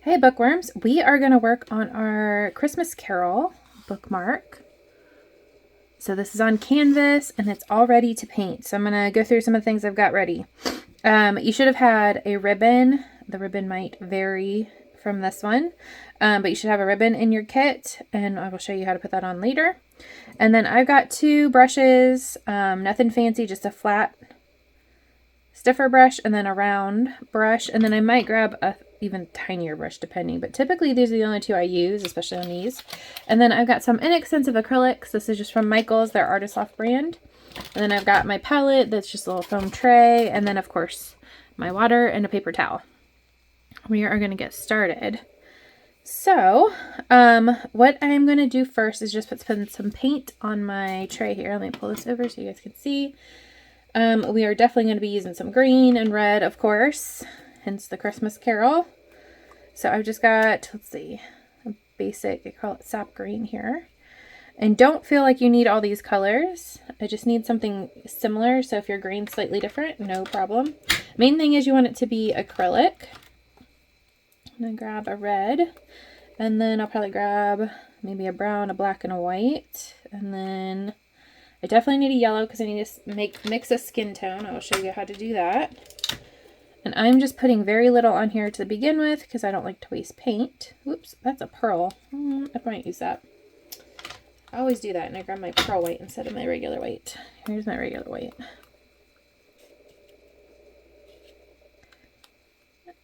Hey bookworms, we are going to work on our Christmas Carol bookmark. So this is on canvas and it's all ready to paint. So I'm going to go through some of the things I've got ready. You should have had a ribbon. The ribbon might vary from this one, but you should have a ribbon in your kit, and I will show you how to put that on later. And then I've got 2 brushes, nothing fancy, just a flat stiffer brush and then a round brush, and then I might grab a even tinier brush depending, but typically these are the only 2 I use, especially on these. And then I've got some inexpensive acrylics. This is just from Michael's, their Artist Loft brand. And then I've got my palette that's just a little foam tray, and then of course my water and a paper towel. We are going to get started. So what I'm going to do first is just put some paint on my tray here. Let me pull this over so you guys can see. We are definitely going to be using some green and red, of course, hence the Christmas Carol. So I've just got, let's see, a basic, I call it sap green here. And don't feel like you need all these colors. I just need something similar. So if your green's slightly different, no problem. Main thing is you want it to be acrylic. I'm going to grab a red, and then I'll probably grab maybe a brown, a black, and a white. And then I definitely need a yellow because I need to mix a skin tone. I'll show you how to do that. And I'm just putting very little on here to begin with because I don't like to waste paint. Whoops, that's a pearl. I might use that. I always do that, and I grab my pearl white instead of my regular white. Here's my regular white.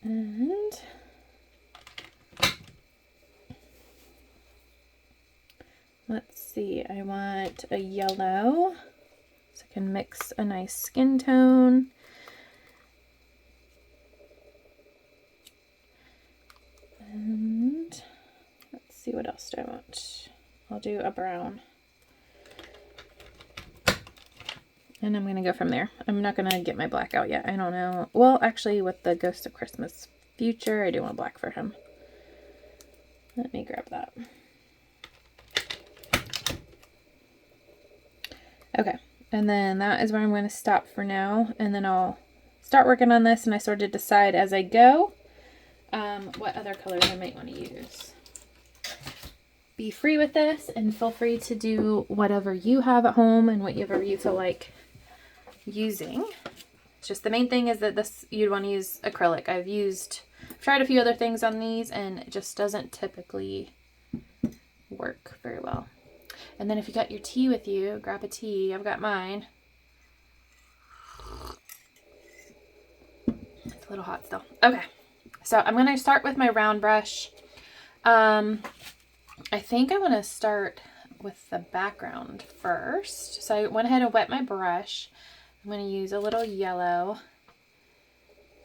And let's see, I want a yellow so I can mix a nice skin tone. And let's see, what else do I want? I'll do a brown. And I'm going to go from there. I'm not going to get my black out yet. I don't know. Well, actually, with the Ghost of Christmas Future, I do want black for him. Let me grab that. Okay, and then that is where I'm going to stop for now, and then I'll start working on this, and I sort of decide as I go what other colors I might want to use. Be free with this, and feel free to do whatever you have at home and whatever you feel like using. It's just the main thing is that this, you'd want to use acrylic. I've tried a few other things on these, and it just doesn't typically work very well. And then if you got your tea with you, grab a tea. I've got mine. It's a little hot still. Okay, so I'm going to start with my round brush. I think I want to start with the background first. So I went ahead and wet my brush. I'm going to use a little yellow.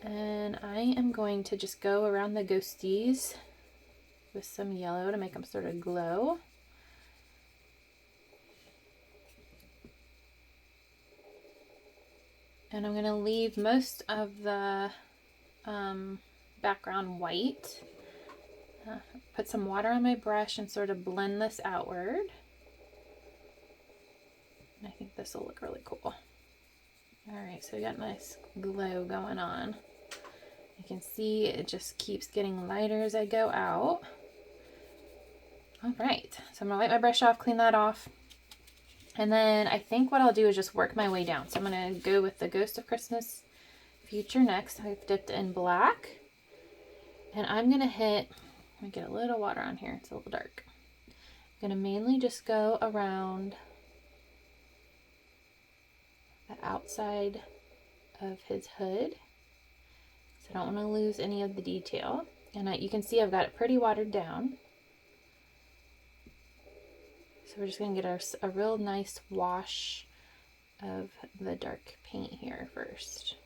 And I am going to just go around the ghosties with some yellow to make them sort of glow. And I'm going to leave most of the background white. Put some water on my brush and sort of blend this outward. And I think this will look really cool. Alright, so we got nice glow going on. You can see it just keeps getting lighter as I go out. Alright, so I'm going to wipe my brush off, clean that off. And then I think what I'll do is just work my way down. So I'm going to go with the Ghost of Christmas Future next. I've dipped in black. And I'm going to hit, let me get a little water on here. It's a little dark. I'm going to mainly just go around the outside of his hood. So I don't want to lose any of the detail. And you can see I've got it pretty watered down. So we're just going to get a real nice wash of the dark paint here first.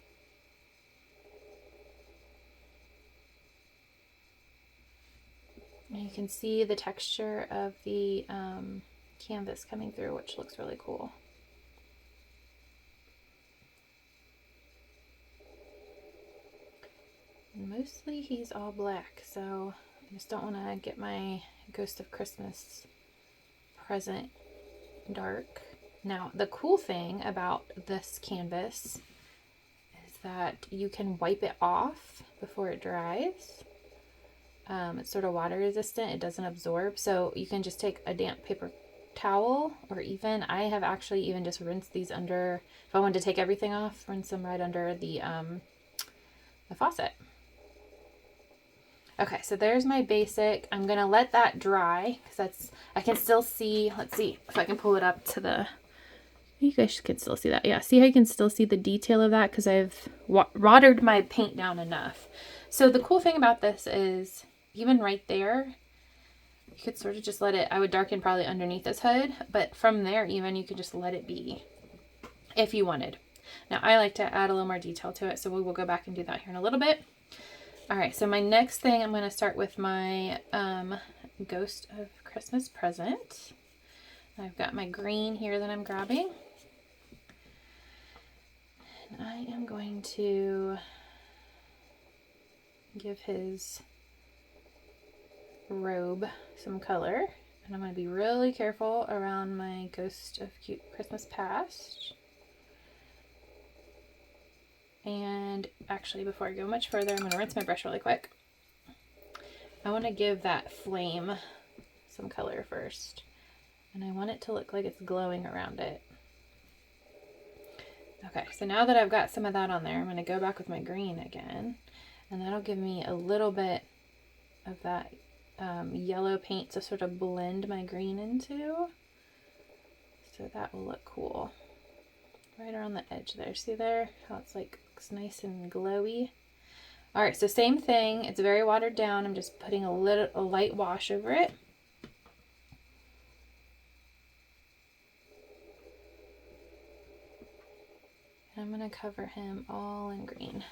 And you can see the texture of the canvas coming through, which looks really cool. And mostly he's all black, so I just don't want to get my Ghost of Christmas present dark. Now, the cool thing about this canvas is that you can wipe it off before it dries. It's sort of water resistant. It doesn't absorb. So you can just take a damp paper towel, or even I have actually even just rinsed these under, if I wanted to take everything off, rinse them right under the faucet. Okay, so there's my basic. I'm gonna let that dry because I can still see. Let's see if I can pull it up to the. You guys can still see that. Yeah, see how you can still see the detail of that because I've watered my paint down enough. So the cool thing about this is even right there, you could sort of just let it, I would darken probably underneath this hood, but from there even you could just let it be if you wanted. Now I like to add a little more detail to it, so we will go back and do that here in a little bit. All right, so my next thing, I'm going to start with my Ghost of Christmas Present. I've got my green here that I'm grabbing. And I am going to give his robe some color. And I'm going to be really careful around my Ghost of Cute Christmas Past. And actually, before I go much further, I'm going to rinse my brush really quick. I want to give that flame some color first. And I want it to look like it's glowing around it. Okay, so now that I've got some of that on there, I'm going to go back with my green again. And that'll give me a little bit of that yellow paint to sort of blend my green into. So that will look cool. Right around the edge there. See there? How it's like looks nice and glowy. All right, so same thing. It's very watered down. I'm just putting a light wash over it. I'm going to cover him all in green.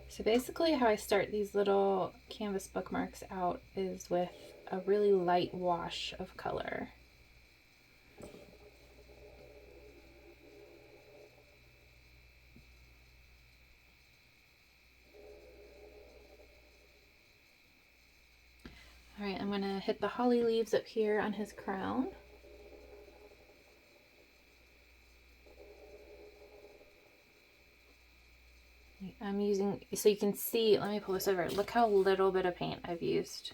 So basically how I start these little canvas bookmarks out is with a really light wash of color. All right, I'm going to hit the holly leaves up here on his crown. I'm using, so you can see, let me pull this over. Look how little bit of paint I've used.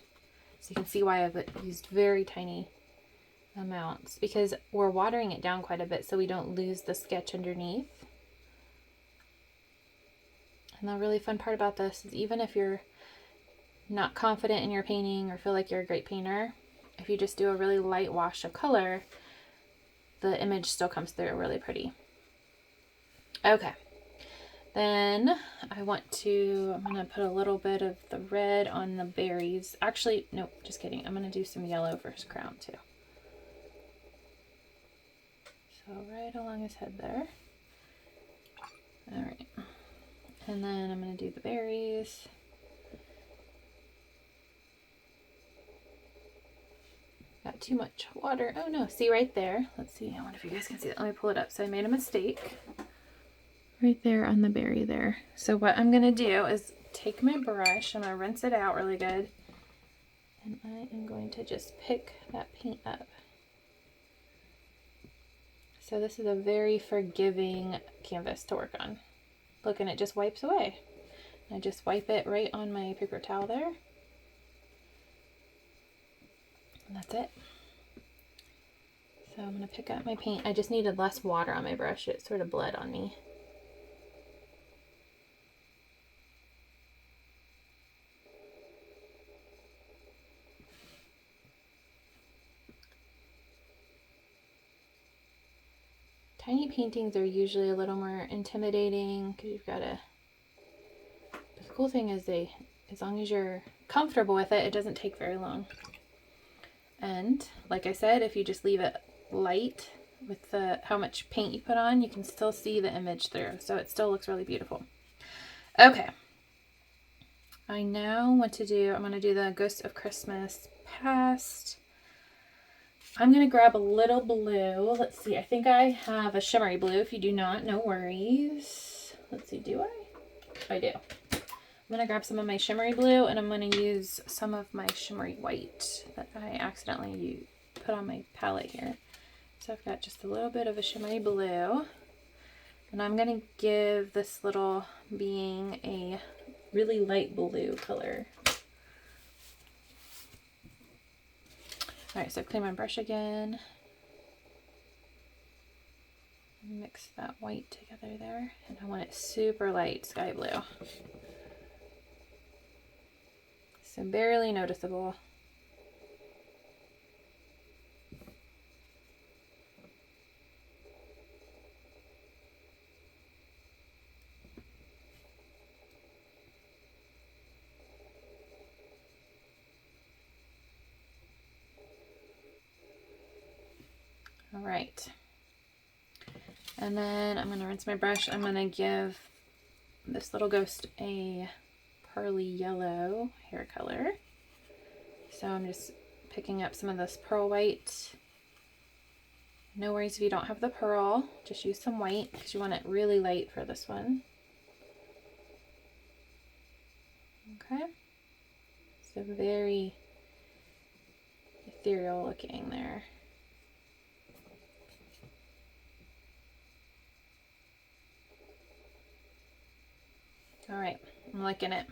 So you can see why I've used very tiny amounts, because we're watering it down quite a bit so we don't lose the sketch underneath. And the really fun part about this is even if you're not confident in your painting or feel like you're a great painter, if you just do a really light wash of color, the image still comes through really pretty. Okay. Then I'm going to put a little bit of the red on the berries. Actually, no, just kidding. I'm going to do some yellow for his crown too. So right along his head there. All right. And then I'm going to do the berries. Got too much water. Oh no, see right there. Let's see. I wonder if you guys can see that. Let me pull it up. So I made a mistake. Right there on the berry there. So what I'm going to do is take my brush, I'm going to rinse it out really good, and I am going to just pick that paint up. So this is a very forgiving canvas to work on. Look, and it just wipes away. I just wipe it right on my paper towel there. And that's it. So I'm going to pick up my paint. I just needed less water on my brush. It sort of bled on me. Tiny paintings are usually a little more intimidating because you've got to, but the cool thing is as long as you're comfortable with it, it doesn't take very long. And like I said, if you just leave it light with how much paint you put on, you can still see the image through. So it still looks really beautiful. Okay. I now want to I'm going to do the Ghost of Christmas Past. I'm going to grab a little blue. Let's see. I think I have a shimmery blue. If you do not, no worries. Let's see. Do I? I do. I'm going to grab some of my shimmery blue, and I'm going to use some of my shimmery white that I accidentally put on my palette here. So I've got just a little bit of a shimmery blue, and I'm going to give this little being a really light blue color. All right, so clean my brush again. Mix that white together there, and I want it super light sky blue. So barely noticeable. All right. And then I'm going to rinse my brush. I'm going to give this little ghost a pearly yellow hair color. So I'm just picking up some of this pearl white. No worries if you don't have the pearl, just use some white because you want it really light for this one. Okay, so very ethereal looking there. All right, I'm liking it.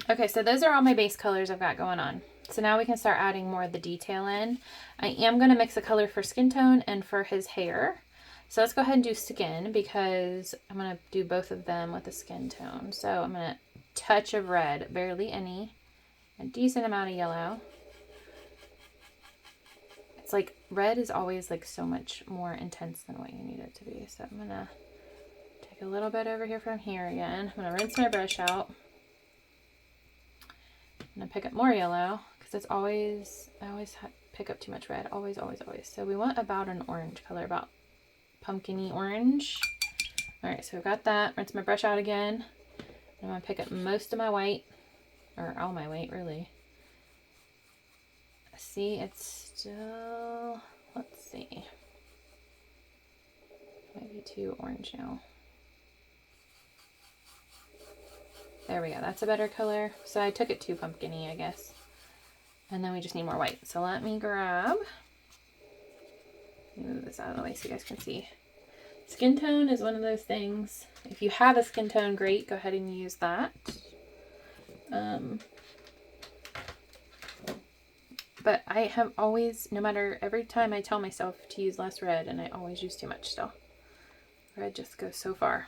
Okay, so those are all my base colors I've got going on. So now we can start adding more of the detail in. I am going to mix a color for skin tone and for his hair. So let's go ahead and do skin because I'm going to do both of them with the skin tone. So I'm going to touch of red, barely any, a decent amount of yellow. It's like red is always like so much more intense than what you need it to be. So I'm going to take a little bit over here from here again. I'm going to rinse my brush out. I'm going to pick up more yellow because it's always, I always pick up too much red. Always, always, always. So we want about an orange color, about pumpkin-y orange. All right, so I've got that. Rinse my brush out again. I'm going to pick up most of my white, or all my white, really. See, it's still, let's see. Might be too orange now. There we go. That's a better color. So I took it too pumpkin-y, I guess. And then we just need more white. So let me grab, move this out of the way so you guys can see. Skin tone is one of those things. If you have a skin tone, great. Go ahead and use that. But I have always, no matter, every time I tell myself to use less red, and I always use too much still. Red just goes so far.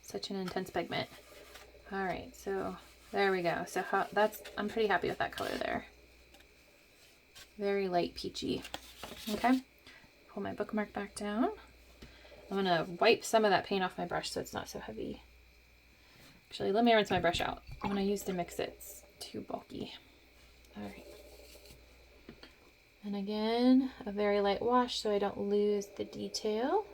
Such an intense pigment. All right, so there we go. So I'm pretty happy with that color there. Very light peachy. Okay, pull my bookmark back down. I'm gonna wipe some of that paint off my brush so it's not so heavy. Actually, let me rinse my brush out. I'm gonna use to mix it. It's too bulky. All right. And again, a very light wash so I don't lose the detail.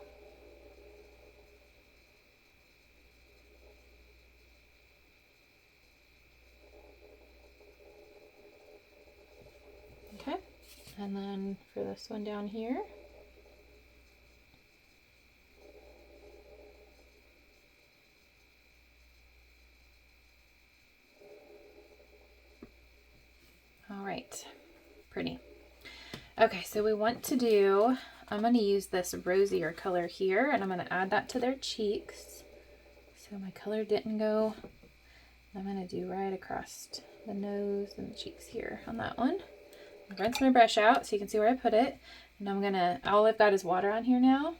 Okay, and then for this one down here. All right, pretty. Okay, so we want to do, I'm going to use this rosier color here, and I'm going to add that to their cheeks. So my color didn't go, I'm going to do right across the nose and the cheeks here on that one. I'll rinse my brush out so you can see where I put it. And I'm going to, all I've got is water on here now.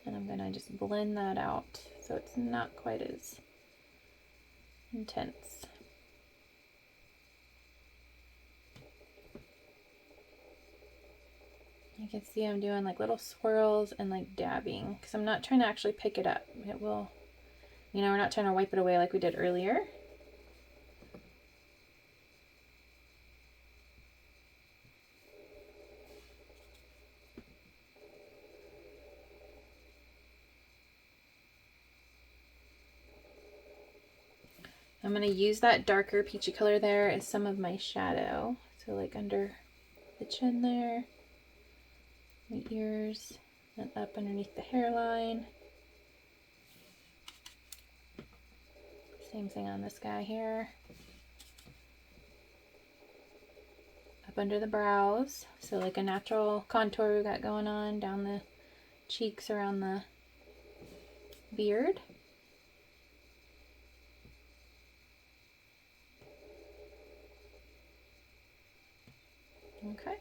And I'm going to just blend that out so it's not quite as intense. You can see I'm doing like little swirls and like dabbing because I'm not trying to actually pick it up. It will, you know, we're not trying to wipe it away like we did earlier. I'm going to use that darker peachy color there as some of my shadow. So like under the chin there, the ears, and up underneath the hairline. Same thing on this guy here. Up under the brows, so like a natural contour we got going on down the cheeks around the beard. Okay.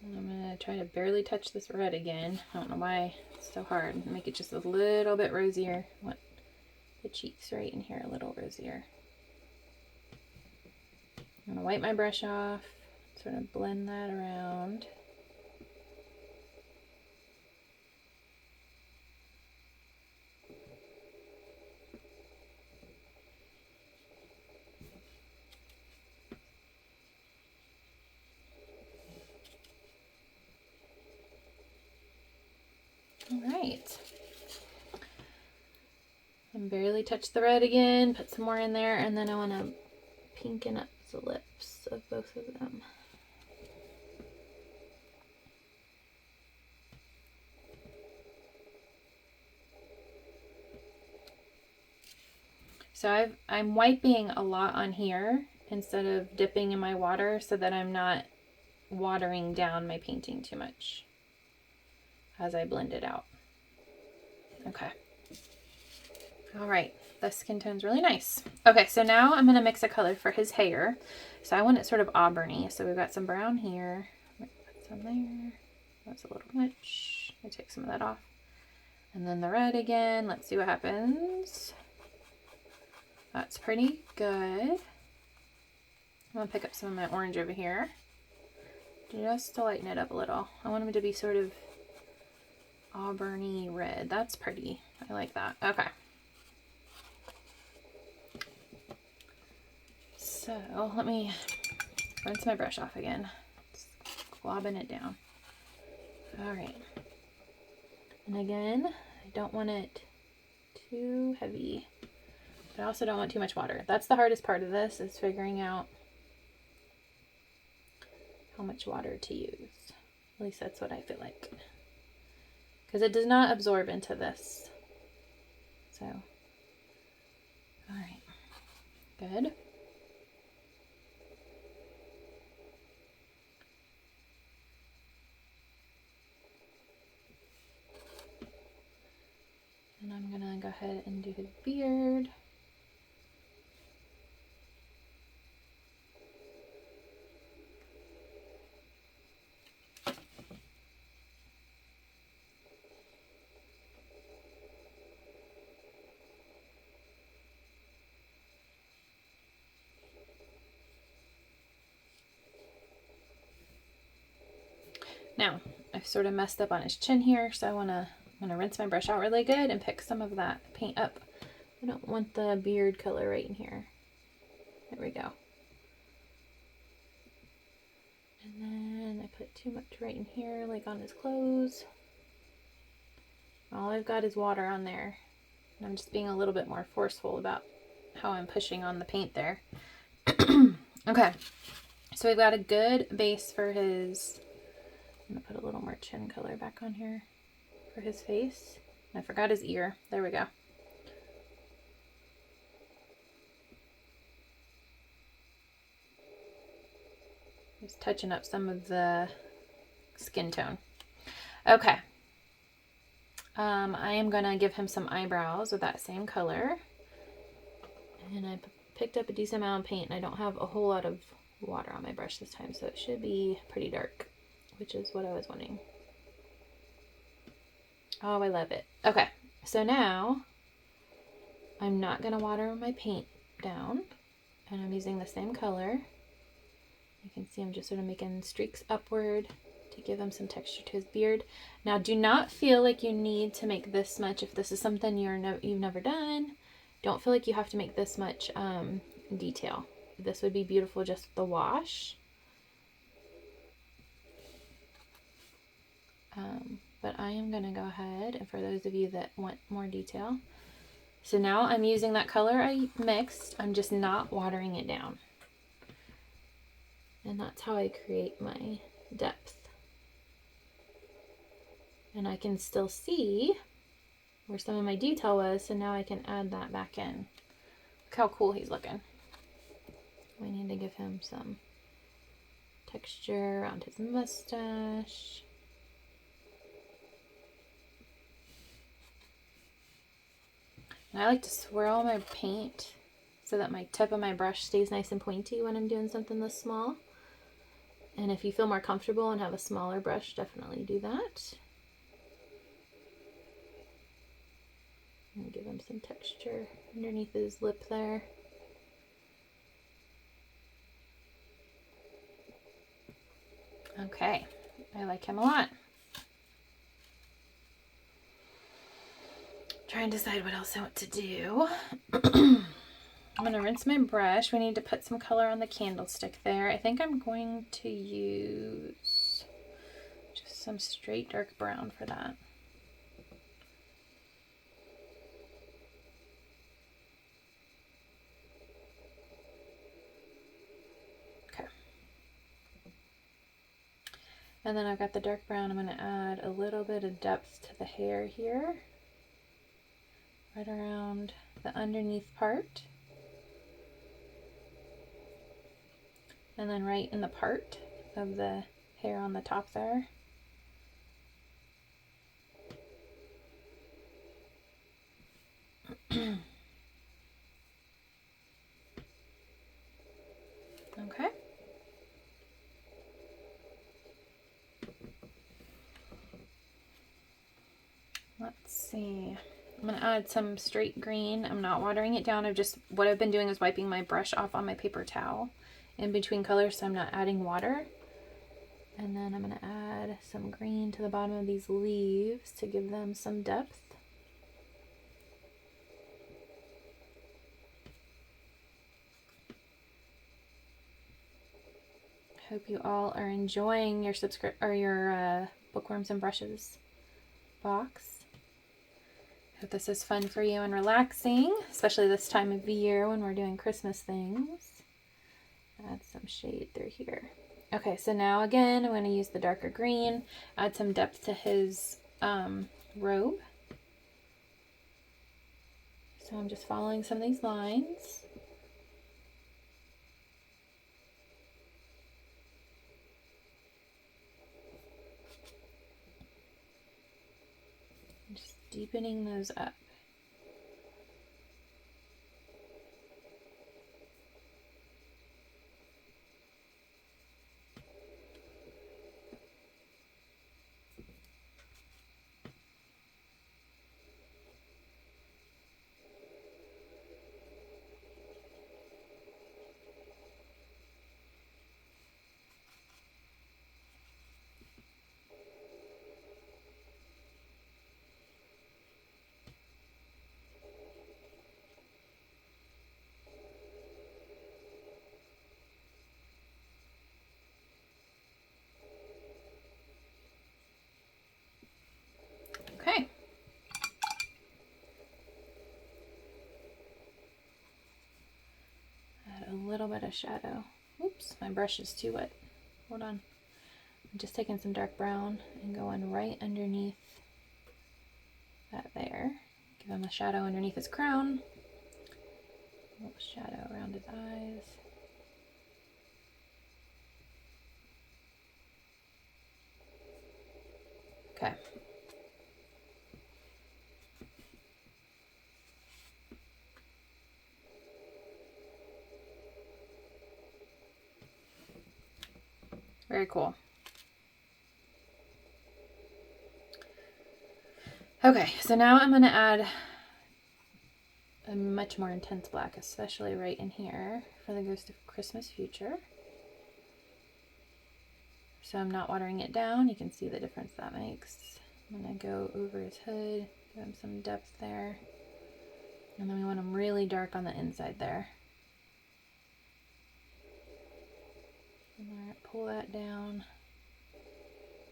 And I'm going to try to barely touch this red again. I don't know why it's so hard. Make it just a little bit rosier. I want the cheeks right in here a little rosier. I'm going to wipe my brush off, sort of blend that around. All right. And barely touch the red again, put some more in there, and then I want to pinken up the lips of both of them. So I'm wiping a lot on here instead of dipping in my water so that I'm not watering down my painting too much as I blend it out. Okay. All right. The skin tone's really nice. Okay, so now I'm going to mix a color for his hair. So I want it sort of auburny. So we've got some brown here. Put some there. That's a little much. I take some of that off. And then the red again. Let's see what happens. That's pretty good. I'm going to pick up some of my orange over here just to lighten it up a little. I want him to be sort of auburny red. That's pretty. I like that. Okay. So let me rinse my brush off again. Just globbing it down. All right. And again, I don't want it too heavy, but I also don't want too much water. That's the hardest part of this, is figuring out how much water to use. At least that's what I feel like. Because it does not absorb into this. So, all right. Good. And I'm gonna go ahead and do his beard. Now, I've sort of messed up on his chin here, so I'm gonna rinse my brush out really good and pick some of that paint up. I don't want the beard color right in here. There we go. And then I put too much right in here, like on his clothes. All I've got is water on there. And I'm just being a little bit more forceful about how I'm pushing on the paint there. Okay, so we've got a good base for his... I'm gonna put a little more chin color back on here for his face. I forgot his ear. There we go. Just touching up some of the skin tone. Okay. I am gonna give him some eyebrows with that same color. And I picked up a decent amount of paint, and I don't have a whole lot of water on my brush this time, so it should be pretty dark, which is what I was wanting. Oh, I love it. Okay, so now I'm not going to water my paint down, and I'm using the same color. You can see I'm just sort of making streaks upward to give him some texture to his beard. Now, do not feel like you need to make this much. If this is something you've never done, don't feel like you have to make this much detail. This would be beautiful just the wash. but I am going to go ahead, and for those of you that want more detail, so now I'm using that color I mixed, I'm just not watering it down. And that's how I create my depth. And I can still see where some of my detail was, so now I can add that back in. Look how cool he's looking. We need to give him some texture around his mustache. And I like to swirl my paint so that my tip of my brush stays nice and pointy when I'm doing something this small. And if you feel more comfortable and have a smaller brush, definitely do that. And give him some texture underneath his lip there. Okay, I like him a lot. Try and decide what else I want to do. I'm going to rinse my brush. We need to put some color on the candlestick there. I think I'm going to use just some straight dark brown for that. Okay. And then I've got the dark brown. I'm going to add a little bit of depth to the hair here, right around the underneath part. And then right in the part of the hair on the top there. Okay. Let's see. I'm going to add some straight green. I'm not watering it down. What I've been doing is wiping my brush off on my paper towel in between colors, so I'm not adding water. And then I'm going to add some green to the bottom of these leaves to give them some depth. Hope you all are enjoying your Bookworms and Brushes box. Hope this is fun for you and relaxing, especially this time of year when we're doing Christmas things. Add some shade through here. Okay, so now again, I'm going to use the darker green, add some depth to his robe. So I'm just following some of these lines. Just deepening those up. Okay. Add a little bit of shadow. Oops, my brush is too wet. Hold on. I'm just taking some dark brown and going right underneath that there. Give him a shadow underneath his crown. A little shadow around his eyes. Okay. Very cool. Okay, so now I'm going to add a much more intense black, especially right in here for the Ghost of Christmas Future. So I'm not watering it down. You can see the difference that makes. I'm going to go over his hood, give him some depth there. And then we want him really dark on the inside there. And pull that down.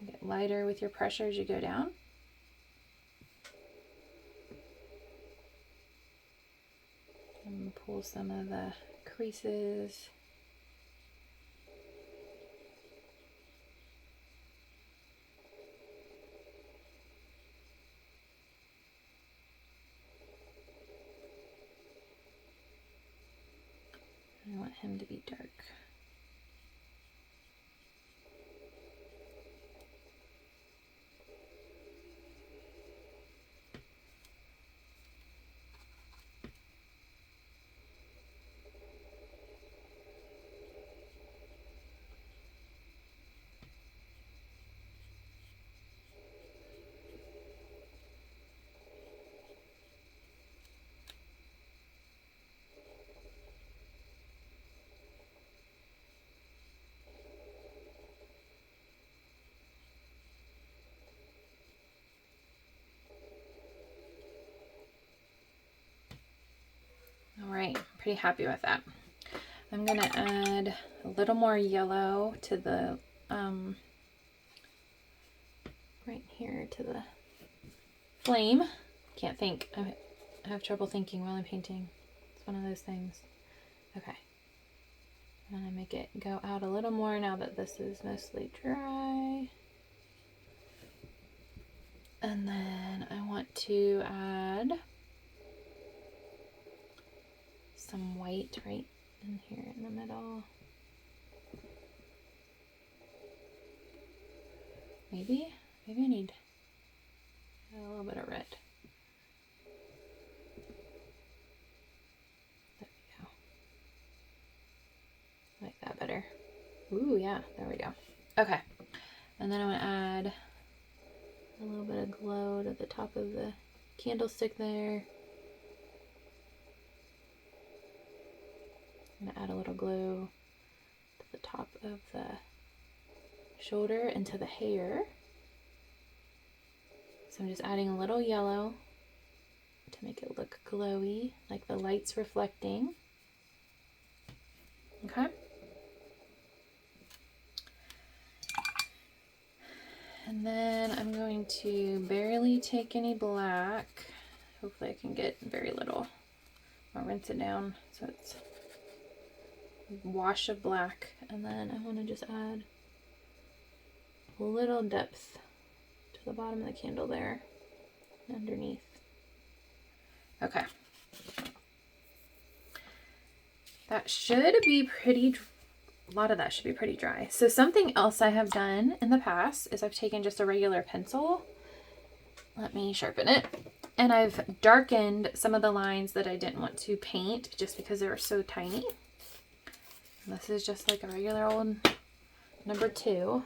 Get lighter with your pressure as you go down. And pull some of the creases. I want him to be dark. All right, pretty happy with that. I'm gonna add a little more yellow to the, right here to the flame. Can't think. I have trouble thinking while I'm painting. It's one of those things. Okay. I'm gonna make it go out a little more now that this is mostly dry. And then I want to add some white right in here in the middle. Maybe I need a little bit of red. There we go. I like that better. Ooh, yeah, there we go. Okay, and then I'm gonna add a little bit of glow to the top of the candlestick there. I'm gonna add a little glow to the top of the shoulder and to the hair. So I'm just adding a little yellow to make it look glowy, like the light's reflecting. Okay. And then I'm going to barely take any black. Hopefully I can get very little. I'll rinse it down so it's a wash of black. And then I want to just add a little depth to the bottom of the candle there, underneath. Okay. That should be pretty, a lot of that should be pretty dry. So something else I have done in the past is I've taken just a regular pencil. Let me sharpen it. And I've darkened some of the lines that I didn't want to paint just because they were so tiny. And this is just like a regular old number 2.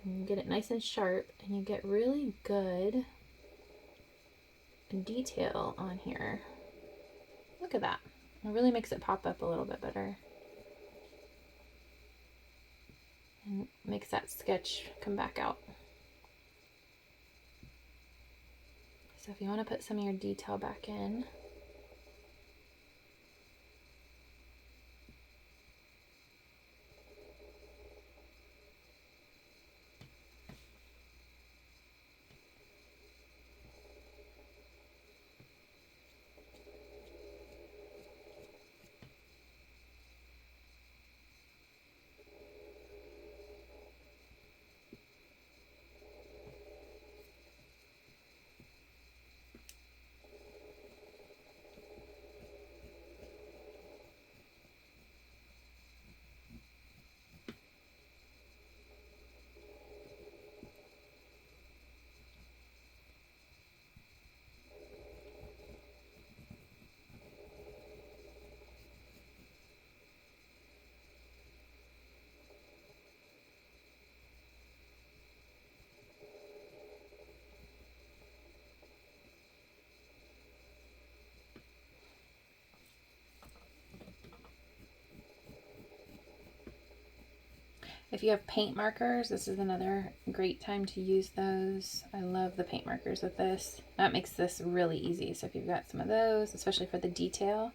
And you get it nice and sharp and you get really good detail on here. Look at that. It really makes it pop up a little bit better. And makes that sketch come back out. So if you want to put some of your detail back in, if you have paint markers, this is another great time to use those. I love the paint markers with this. That makes this really easy. So if you've got some of those, especially for the detail.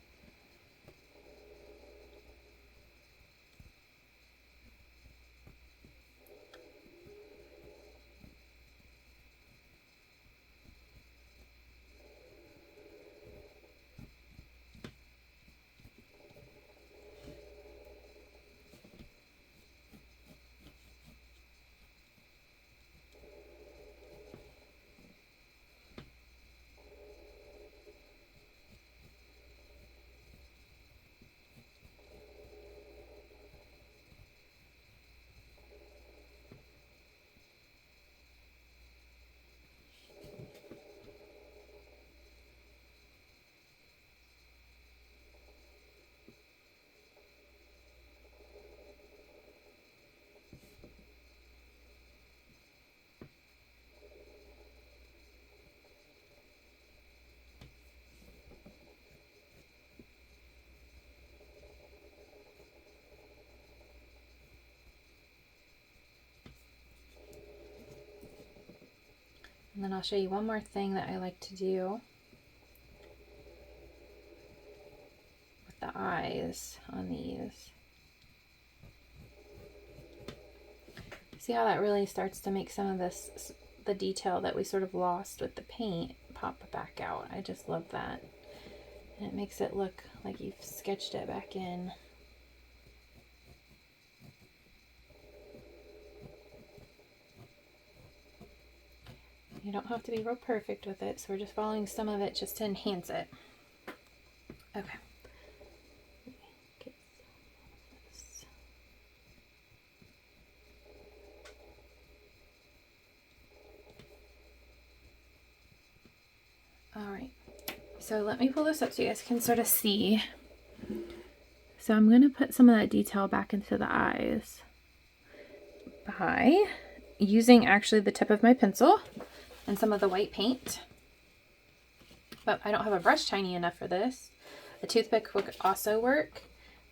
then I'll show you one more thing that I like to do with the eyes on these. See how that really starts to make some of this, the detail that we sort of lost with the paint, pop back out. I just love that. And it makes it look like you've sketched it back in. You don't have to be real perfect with it, so we're just following some of it just to enhance it. Okay. All right, so let me pull this up so you guys can sort of see. So I'm going to put some of that detail back into the eyes by using actually the tip of my pencil and some of the white paint. But I don't have a brush tiny enough for this. A toothpick would also work.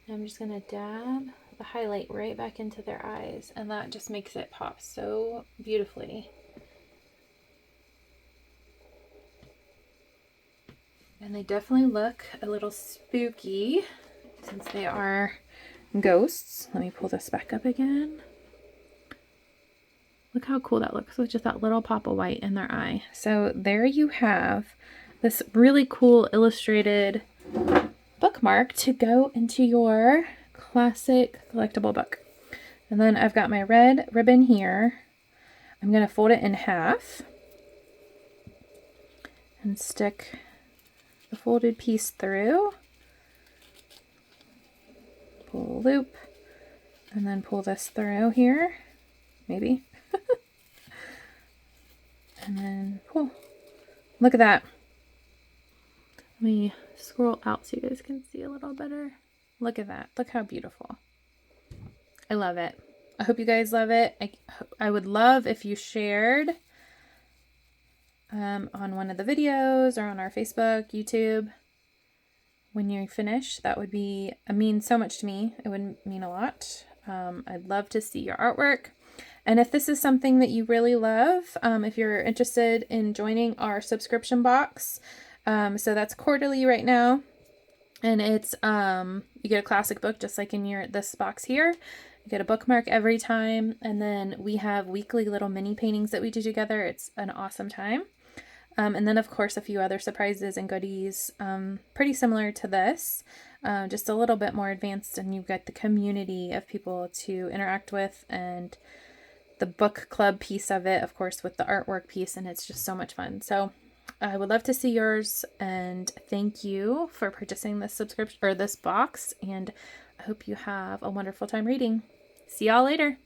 And I'm just going to dab the highlight right back into their eyes, and that just makes it pop so beautifully. And they definitely look a little spooky since they are ghosts. Let me pull this back up again. Look how cool that looks with just that little pop of white in their eye. So there you have this really cool illustrated bookmark to go into your classic collectible book. And then I've got my red ribbon here. I'm going to fold it in half and stick the folded piece through, pull a loop, and then pull this through here, maybe, and then pull. Look at that. Let me scroll out so you guys can see a little better. Look at that. Look how beautiful. I love it. I hope you guys love it. I would love if you shared on one of the videos or on our Facebook, YouTube. When you finish, that would mean so much to me. It would mean a lot. I'd love to see your artwork. And if this is something that you really love, if you're interested in joining our subscription box, so that's quarterly right now. And it's, you get a classic book just like in this box here. You get a bookmark every time. And then we have weekly little mini paintings that we do together. It's an awesome time. And then, of course, a few other surprises and goodies, pretty similar to this, just a little bit more advanced, and you've got the community of people to interact with, and the book club piece of it, of course, with the artwork piece, and it's just so much fun. So I would love to see yours, and thank you for purchasing this subscription or this box, and I hope you have a wonderful time reading. See y'all later.